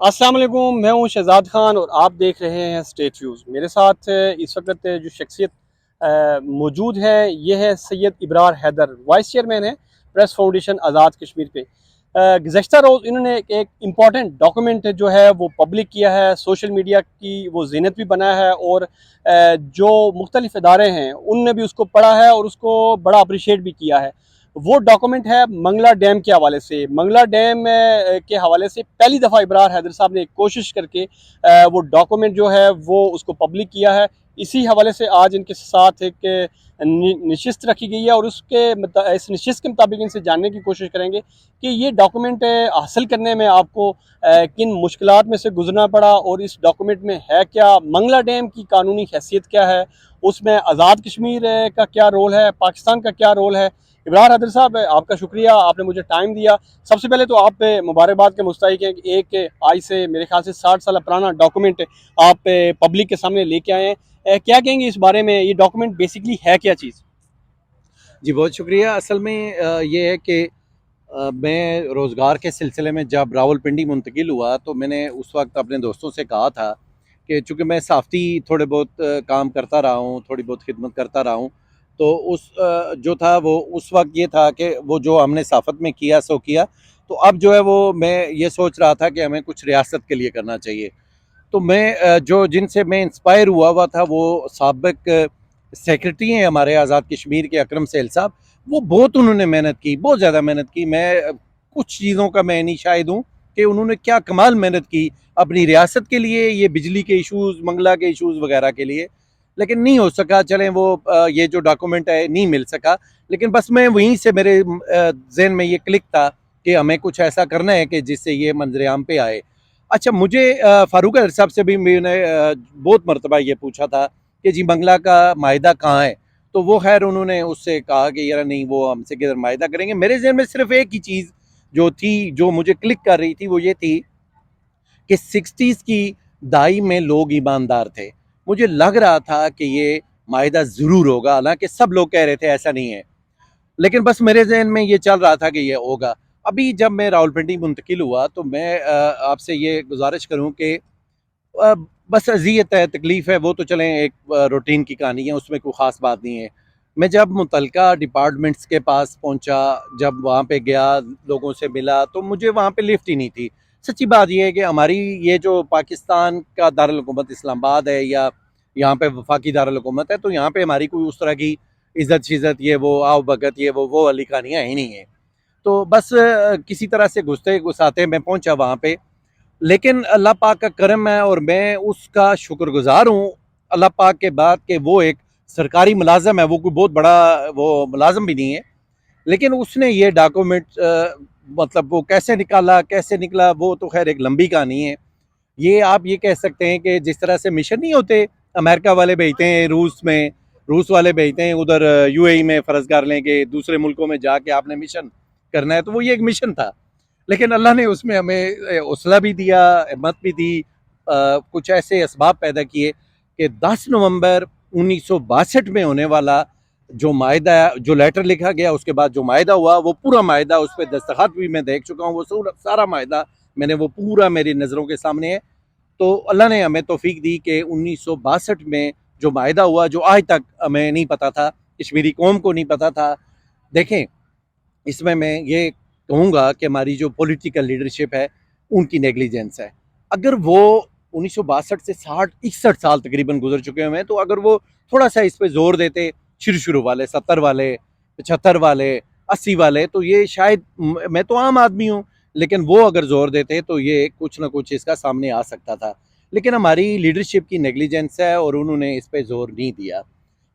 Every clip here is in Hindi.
अस्सलाम वालेकुम, मैं हूं शहजाद खान और आप देख रहे हैं स्टेट व्यूज़। मेरे साथ इस वक्त जो शख्सियत मौजूद है ये है सैयद इब्रार हैदर, वाइस चेयरमैन है प्रेस फाउंडेशन आज़ाद कश्मीर पे। गुज़श्ता रोज़ इन्होंने एक इम्पॉर्टेंट डॉक्यूमेंट जो है वो पब्लिक किया है, सोशल मीडिया की वो ज़ीनत भी बना है और जो मुख्तलिफ इदारे हैं उनने भी उसको पढ़ा है और उसको बड़ा अप्रिशिएट भी किया है। वो डॉक्यूमेंट है मंगला डैम के हवाले से। मंगला डैम के हवाले से पहली दफ़ा इब्रार हैदर साहब ने एक कोशिश करके वो डॉक्यूमेंट जो है वो उसको पब्लिक किया है। इसी हवाले से आज इनके साथ एक नशिस्त रखी गई है और इस नशिस्त के मुताबिक इनसे जानने की कोशिश करेंगे कि ये डॉक्यूमेंट हासिल करने में आपको किन मुश्किलात में से गुजरना पड़ा और इस डॉक्यूमेंट में है क्या, मंगला डैम की कानूनी हैसियत क्या है, उसमें आज़ाद कश्मीर का क्या रोल है, पाकिस्तान का क्या रोल है। इब्रार हैदर साहब, आपका शुक्रिया, आपने मुझे टाइम दिया। सबसे पहले तो आप पे मुबारकबाद के मुस्तहिक हैं कि एक आज से मेरे ख्याल से 60 साल पुराना डॉक्यूमेंट आप पब्लिक के सामने लेके आए हैं। क्या कहेंगे इस बारे में, ये डॉक्यूमेंट बेसिकली है क्या चीज़? जी, बहुत शुक्रिया। असल में ये है कि मैं रोज़गार के सिलसिले में जब रावलपिंडी मुंतकिल हुआ तो मैंने उस वक्त अपने दोस्तों से कहा था कि चूँकि मैं साफ़ी थोड़े बहुत काम करता रहा हूँ, थोड़ी बहुत खिदमत करता रहा हूँ, तो जो था वो उस वक्त ये था कि वो जो हमने साफ़त में किया सो किया। तो अब जो है वो मैं ये सोच रहा था कि हमें कुछ रियासत के लिए करना चाहिए। तो मैं जो जिनसे मैं इंस्पायर हुआ हुआ था वो साबिक सेक्रेटरी हैं हमारे आज़ाद कश्मीर के अकरम सैल साहब। वो बहुत उन्होंने मेहनत की, बहुत ज़्यादा मेहनत की। मैं कुछ चीज़ों का मैं नहीं शाहिद हूँ कि उन्होंने क्या कमाल मेहनत की अपनी रियासत के लिए, ये बिजली के इशूज़, मंगला के इशूज़ वगैरह के लिए। लेकिन नहीं हो सका, चलें वो ये जो डॉक्यूमेंट है नहीं मिल सका। लेकिन बस मैं वहीं से मेरे जहन में ये क्लिक था कि हमें कुछ ऐसा करना है कि जिससे ये मंजरेआम पे आए। अच्छा, मुझे फ़ारूक अहद साहब से भी मैंने बहुत मरतबा ये पूछा था कि जी मंगला का माहिदा कहाँ है? तो वो ख़ैर उन्होंने उससे कहा कि यार नहीं, वो हमसे किधर माहिदा करेंगे। मेरे ज़हन में सिर्फ़ एक ही चीज़ जो थी, जो मुझे क्लिक कर रही थी, वो ये थी कि 60s की दहाई में लोग ईमानदार थे। मुझे लग रहा था कि ये माहिदा ज़रूर होगा, हालाँकि सब लोग कह रहे थे ऐसा नहीं है। लेकिन बस मेरे ज़हन में ये चल रहा था कि ये होगा। अभी जब मैं रावलपिंडी मुंतकिल हुआ तो मैं आपसे ये गुज़ारिश करूँ कि अ, बस अज़ियत है, तकलीफ़ है, वो तो चलें एक रूटीन की कहानी है, उसमें कोई ख़ास बात नहीं है। मैं जब मुतल्लिका डिपार्टमेंट्स के पास पहुँचा, जब वहाँ पे गया, लोगों से मिला, तो मुझे वहाँ पे लिफ्ट ही नहीं थी। सच्ची बात ये है कि हमारी ये जो पाकिस्तान का दारुल हुकूमत इस्लामाबाद है या यहाँ पे वफाकी दारुल हुकूमत है, तो यहाँ पे हमारी कोई उस तरह की इज़्ज़त-शिज़्ज़त, ये वो, आओ-भगत, ये वो वाली कहानियाँ ही नहीं है। तो बस किसी तरह से घुसते-घुसाते मैं पहुँचा वहाँ पे। लेकिन अल्लाह पाक का करम है और मैं उसका शुक्रगुज़ार हूँ अल्लाह पाक के बाद कि वो एक सरकारी मुलाज़िम है, वो कोई बहुत बड़ा वो मुलाज़िम भी नहीं है। लेकिन उसने ये डॉक्यूमेंट मतलब वो कैसे निकाला, कैसे निकला, वो तो ख़ैर एक लंबी कहानी है। ये आप ये कह सकते हैं कि जिस तरह से मिशन नहीं होते, अमेरिका वाले भेजते हैं रूस में, रूस वाले भेजते हैं उधर यूएई में, फ़र्ज़ कर लें कि दूसरे मुल्कों में जाके आपने मिशन करना है, तो वो ये एक मिशन था। लेकिन अल्लाह ने उसमें हमें हौसला भी दिया, हिम्मत भी दी, कुछ ऐसे असबाब पैदा किए कि 10 नवंबर 1962 में होने वाला जो माहिदा, जो लेटर लिखा गया, उसके बाद जो माहिदा हुआ, वो पूरा माहिदा, उस पे दस्तखत भी मैं देख चुका हूँ, वो सारा माहिदा मैंने, वो पूरा मेरी नज़रों के सामने है। तो अल्लाह ने हमें तौफीक दी कि 1962 में जो माहिदा हुआ, जो आज तक हमें नहीं पता था, कश्मीरी कौम को नहीं पता था। देखें, इसमें मैं ये कहूँगा कि हमारी जो पॉलिटिकल लीडरशिप है, उनकी नेग्लिजेंस है। अगर वो 1962 से 60-61 साल तकरीबन गुजर चुके हुए हैं, तो अगर वो थोड़ा सा इस पे जोर देते, शुरू वाले 70 वाले, 75 वाले, 80 वाले, तो ये शायद मैं तो आम आदमी हूँ, लेकिन वो अगर जोर देते तो ये कुछ ना कुछ इसका सामने आ सकता था। लेकिन हमारी लीडरशिप की नेग्लिजेंस है और उन्होंने इस पे जोर नहीं दिया।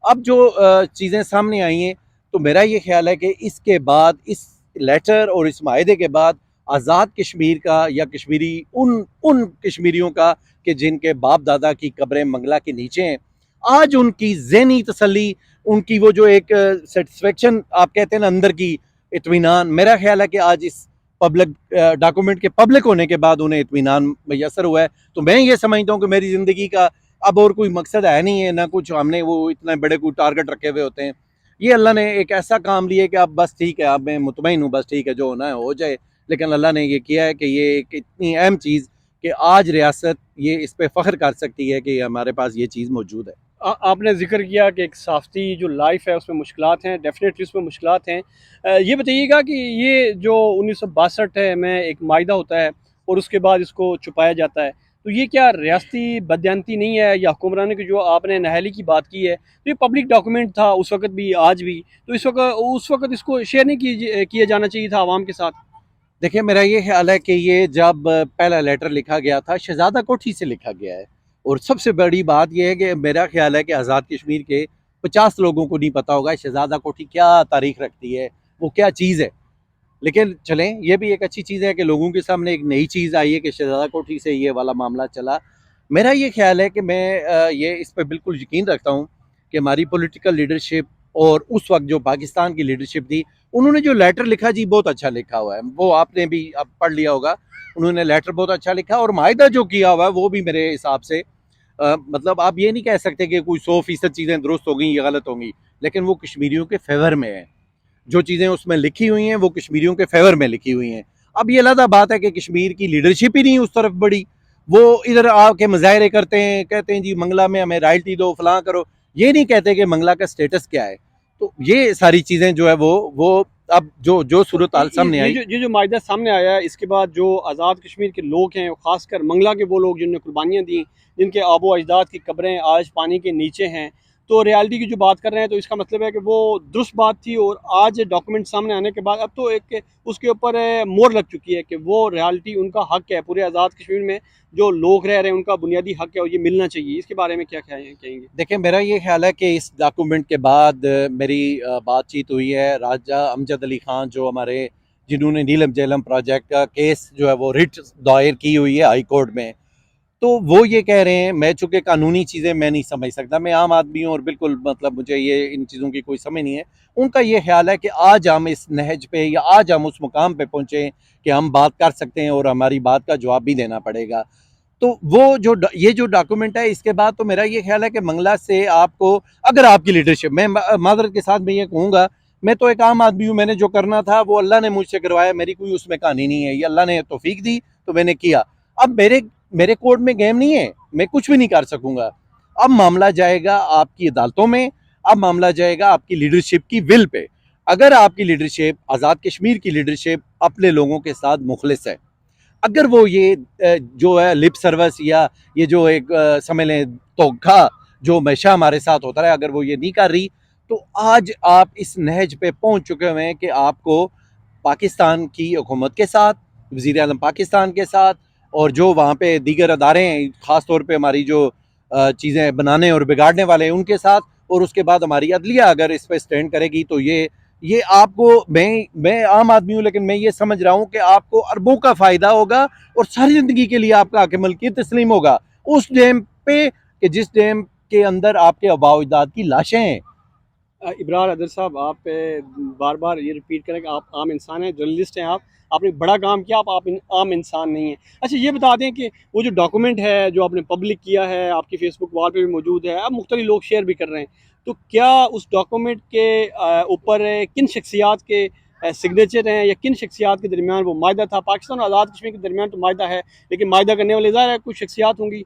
अब जो चीज़ें सामने आई हैं, तो मेरा ये ख्याल है कि इसके बाद, इस लेटर और इस माहिदे के बाद, आज़ाद कश्मीर का या कश्मीरी उन उन कश्मीरियों का कि जिनके बाप दादा की कब्रें मंगला के नीचे हैं, आज उनकी ज़हनी तसल्ली, उनकी वो जो एक सेटिस्फेक्शन आप कहते हैं ना अंदर की इत्मीनान, मेरा ख्याल है कि आज इस पब्लिक डॉक्यूमेंट के पब्लिक होने के बाद उन्हें इत्मीनान मैसर हुआ है। तो मैं ये समझता हूँ कि मेरी ज़िंदगी का अब और कोई मकसद है नहीं है, ना कुछ हमने वो इतने बड़े कोई टारगेट रखे हुए होते हैं। ये अल्लाह ने एक ऐसा काम लिया कि अब बस ठीक है, अब मैं मुतमईन हूँ, बस ठीक है, जो होना है हो जाए। लेकिन अल्लाह ने ये किया है कि ये एक इतनी अहम चीज़ कि आज रियासत ये इस पे फ़ख्र कर सकती है कि हमारे पास ये चीज़ मौजूद है। आपने जिक्र किया कि एक सहाफ़ती जो लाइफ है उसमें मुश्किलात हैं, डेफ़िनेटली उसमें मुश्किलात हैं। ये बताइएगा कि ये जो 1962 है में एक माहिदा होता है और उसके बाद इसको छुपाया जाता है, तो ये क्या रियासती बददियानती नहीं है या हुक्मरानों की जो आपने नाअहली की बात की है, तो ये पब्लिक डॉक्यूमेंट था उस वक़्त भी आज भी, तो उस वक़्त इसको शेयर नहीं किया जाना चाहिए था आवाम के साथ? देखिए, मेरा ये ख़्याल है कि ये जब पहला लेटर लिखा गया था, शहज़ादा कोठी से लिखा गया है। और सबसे बड़ी बात ये है कि मेरा ख़्याल है कि आज़ाद कश्मीर के 50 लोगों को नहीं पता होगा शहज़ादा कोठी क्या तारीख़ रखती है, वो क्या चीज़ है। लेकिन चलें, ये भी एक अच्छी चीज़ है कि लोगों के सामने एक नई चीज़ आई है कि शहज़ादा कोठी से ये वाला मामला चला। मेरा ये ख़्याल है कि मैं ये इस पे बिल्कुल यकीन रखता हूँ कि हमारी पॉलिटिकल लीडरशिप और उस वक़्त जो पाकिस्तान की लीडरशिप थी, उन्होंने जो लेटर लिखा जी बहुत अच्छा लिखा हुआ है। वो आपने भी अब पढ़ लिया होगा। उन्होंने लेटर बहुत अच्छा लिखा और माहिदा जो किया हुआ है वो भी मेरे हिसाब से मतलब आप ये नहीं कह सकते कि कोई 100% चीज़ें दुरुस्त हो गई या गलत होंगी, लेकिन वो कश्मीरियों के फ़ेवर में है। जो चीज़ें उसमें लिखी हुई हैं वो कश्मीरियों के फेवर में लिखी हुई हैं। अब ये अलग बात है कि कश्मीर की लीडरशिप ही नहीं उस तरफ बढ़ी। वो इधर आके मुजाहरे करते हैं, कहते हैं जी मंगला में हमें रॉयल्टी दो, फलां करो। ये नहीं कहते कि मंगला का स्टेटस क्या है। तो ये सारी चीज़ें जो है वो अब जो तो सूरत हाल सामने आई। ये जो माहिदा सामने आया है इसके बाद जो आज़ाद कश्मीर के लोग हैं ख़ासकर मंगला के वो लोग जिन्होंने कुर्बानियाँ दी, जिनके आबो अजदाद की कब्रें आज पानी के नीचे हैं, तो रियलिटी की जो बात कर रहे हैं तो इसका मतलब है कि वो दुरुस्त बात थी और आज डॉक्यूमेंट सामने आने के बाद अब तो एक उसके ऊपर मोहर लग चुकी है कि वो रियलिटी उनका हक है पूरे आज़ाद कश्मीर में जो लोग रह रहे हैं उनका बुनियादी हक है और ये मिलना चाहिए। इसके बारे में क्या कहेंगे? देखिए, मेरा ये ख्याल है कि इस डॉक्यूमेंट के बाद मेरी बातचीत हुई है राजा अमजद अली खान जो हमारे जिन्होंने नीलम झेलम प्रोजेक्ट का केस जो है वो रिट दायर की हुई है हाई कोर्ट में। तो वो ये कह रहे हैं, मैं चूँकि कानूनी चीज़ें मैं नहीं समझ सकता, मैं आम आदमी हूँ और बिल्कुल मतलब मुझे ये इन चीज़ों की कोई समझ नहीं है। उनका ये ख़्याल है कि आज हम इस नहज पे या आज हम उस मुकाम पे पहुँचे कि हम बात कर सकते हैं और हमारी बात का जवाब भी देना पड़ेगा। तो वो जो ये जो डॉक्यूमेंट है इसके बाद तो मेरा ये ख्याल है कि मंगला से आपको अगर आपकी लीडरशिप मैं मादरत के साथ मैं ये कहूँगा, मैं तो एक आम आदमी हूँ, मैंने जो करना था वो अल्लाह ने मुझसे करवाया, मेरी कोई उसमें कहानी नहीं है, ये अल्लाह ने तौफीक दी तो मैंने किया। अब मेरे कोर्ट में गेम नहीं है, मैं कुछ भी नहीं कर सकूंगा। अब मामला जाएगा आपकी अदालतों में, अब मामला जाएगा आपकी लीडरशिप की विल पे। अगर आपकी लीडरशिप आज़ाद कश्मीर की लीडरशिप अपने लोगों के साथ मुखलिस है, अगर वो ये जो है लिप सर्विस या ये जो एक समझ लें धोखा जो हमेशा हमारे साथ होता रहा, अगर वो ये नहीं कर रही, तो आज आप इस नहज पे पहुंच चुके हुए हैं कि आपको पाकिस्तान की हुकूमत के साथ, वज़ीर आज़म पाकिस्तान के साथ और जो वहाँ पे दीगर अदारे हैं, ख़ास तौर पे हमारी जो चीज़ें बनाने और बिगाड़ने वाले हैं उनके साथ, और उसके बाद हमारी अदलिया अगर इस पर स्टैंड करेगी तो ये आपको मैं आम आदमी हूँ लेकिन मैं ये समझ रहा हूँ कि आपको अरबों का फ़ायदा होगा और सारी ज़िंदगी के लिए आपका हक़ मलकियत तस्लीम होगा उस डैम पे कि जिस डैम के अंदर आपके आबाओ अजदाद की लाशें हैं। इब्रार अदर साहब आप बार बार ये रिपीट करें कि आप आम इंसान हैं, जर्नलिस्ट हैं आप, आपने बड़ा काम किया, आप आम इंसान नहीं हैं। अच्छा ये बता दें कि वो जो डॉक्यूमेंट है जो आपने पब्लिक किया है, आपकी फेसबुक वॉल पे भी मौजूद है, अब मुख्तलिफ लोग शेयर भी कर रहे हैं, तो क्या उस डॉक्यूमेंट के ऊपर किन शख्सियात के सिग्नेचर हैं या किन शख्सियात के दरमियान वो माहिदा था? पाकिस्तान और आज़ाद कश्मीर के दरमियान तो माहिदा है, लेकिन माहिदा करने वाले ज़ाहिर है कुछ शख्सियात होंगी,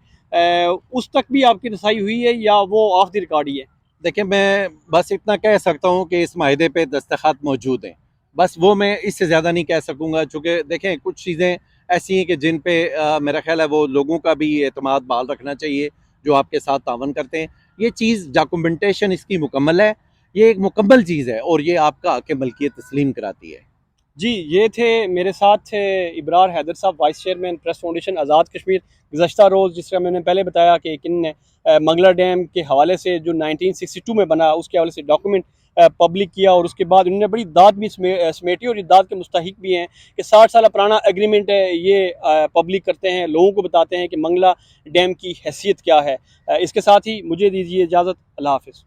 उस तक भी आपकी रसाई हुई है या वो ऑफ द रिकॉर्ड ही है? देखिए, मैं बस इतना कह सकता हूँ कि इस माहिदे पे दस्तखत मौजूद हैं। बस वो मैं इससे ज़्यादा नहीं कह सकूँगा चूँकि देखें कुछ चीज़ें ऐसी हैं कि जिन पे मेरा ख़्याल है वो लोगों का भी एतमाद बहाल रखना चाहिए जो आपके साथ तावन करते हैं। ये चीज़ डॉक्यूमेंटेशन इसकी मुकम्मल है, ये एक मुकम्मल चीज़ है और ये आपका हक़ मलकियत तस्लीम कराती है। जी, ये थे मेरे साथ थे इब्रार हैदर साहब, vice chairman press foundation Azad Kashmir. गुज़श्ता रोज़ जिस तरह मैंने पहले बताया कि किन मंगला डैम के हवाले से जो 1962 में बना उसके हवाले से डॉक्यूमेंट पब्लिक किया और उसके बाद उन्होंने बड़ी दाद भी समेटी और ये दाद के मुस्तहिक भी हैं कि 60 साल पुराना एग्रीमेंट है, ये पब्लिक करते हैं, लोगों को बताते हैं कि मंगला डैम की हैसियत क्या है। इसके साथ ही मुझे दीजिए इजाज़त, अल्लाह हाफ़िज़।